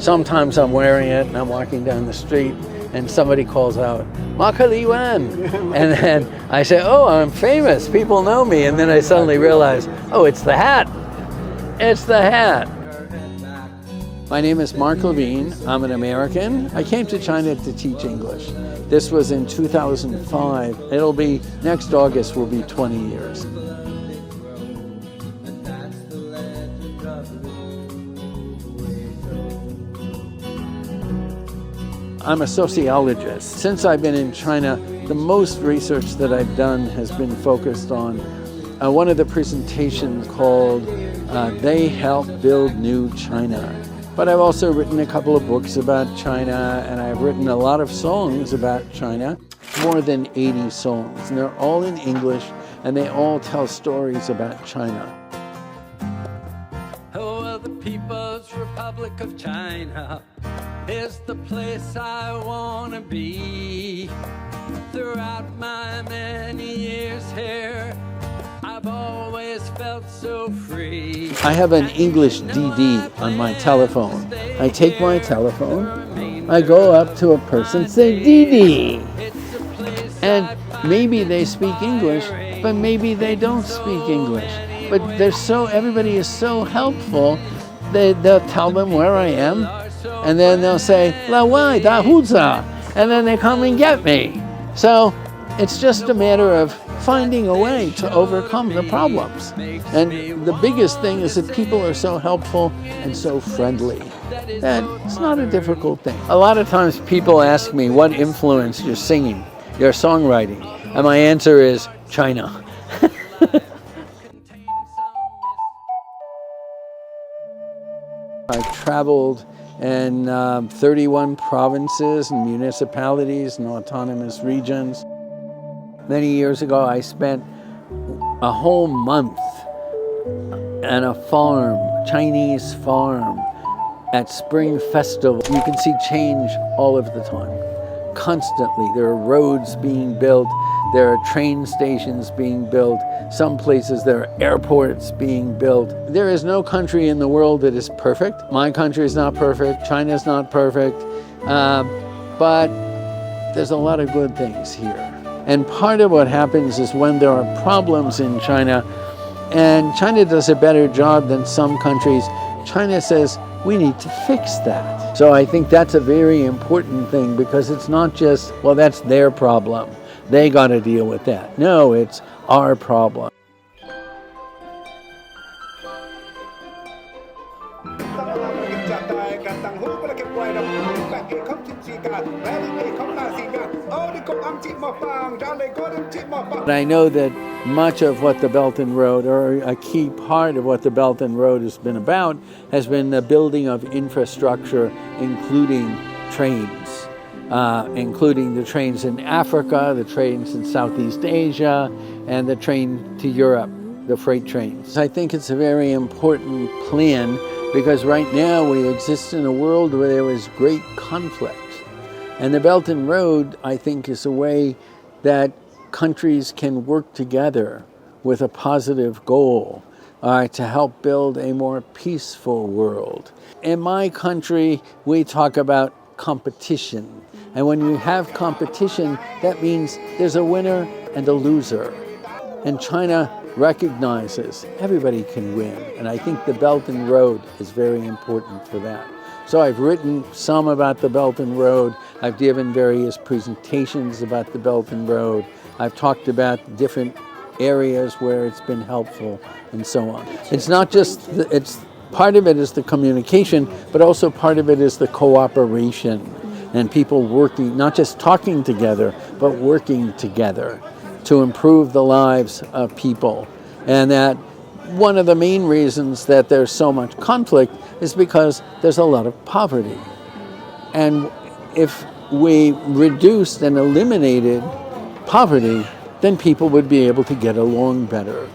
sometimes I'm wearing it and I'm walking down the street and somebody calls out, Maka Li Wan. And then I say, oh, I'm famous, people know me. And then I suddenly realize, oh, it's the hat. It's the hat. My name is Mark Levine. I'm an American. I came to China to teach English. This was in 2005. Next August will be 20 years. I'm a sociologist. Since I've been in China, the most research that I've done has been focused on one of the presentations called They Help Build New China. But I've also written a couple of books about China, and I've written a lot of songs about China, more than 80 songs. And they're all in English, and they all tell stories about China. Oh, the People's Republic of China is the place I want to be. Throughout my many years here, I've always felt so free. I have an English DD on my telephone. I take my telephone, I go up to a person, say DD. And maybe they speak English, but maybe they don't speak English. But everybody is so helpful, they'll tell them where I am, and then they'll say, La Wai Da Huza, and then they come and get me. So it's just a matter of finding a way to overcome the problems. And the biggest thing is that people are so helpful and so friendly that it's not a difficult thing. A lot of times people ask me what influenced your singing, your songwriting, and my answer is China. I traveled in 31 provinces and municipalities and autonomous regions. Many years ago, I spent a whole month at a farm, Chinese farm, at Spring Festival. You can see change all of the time, constantly. There are roads being built, there are train stations being built, some places there are airports being built. There is no country in the world that is perfect. My country is not perfect, China's not perfect, but there's a lot of good things here. And part of what happens is when there are problems in China, and China does a better job than some countries, China says, we need to fix that. So I think that's a very important thing, because it's not just, well, that's their problem, they got to deal with that. No, it's our problem. But I know that much of what the Belt and Road, or a key part of what the Belt and Road has been about, has been the building of infrastructure, including trains, including the trains in Africa, the trains in Southeast Asia, and the train to Europe, the freight trains. I think it's a very important plan, because right now we exist in a world where there is great conflict. And the Belt and Road, I think, is a way that countries can work together with a positive goal to help build a more peaceful world. In my country, we talk about competition. And when you have competition, that means there's a winner and a loser. And China recognizes everybody can win. And I think the Belt and Road is very important for that. So I've written some about the Belt and Road. I've given various presentations about the Belt and Road. I've talked about different areas where it's been helpful and so on. It's not just, part of it is the communication, but also part of it is the cooperation and people working, not just talking together, but working together to improve the lives of people. And that one of the main reasons that there's so much conflict is because there's a lot of poverty. And if we reduced and eliminated poverty, then people would be able to get along better.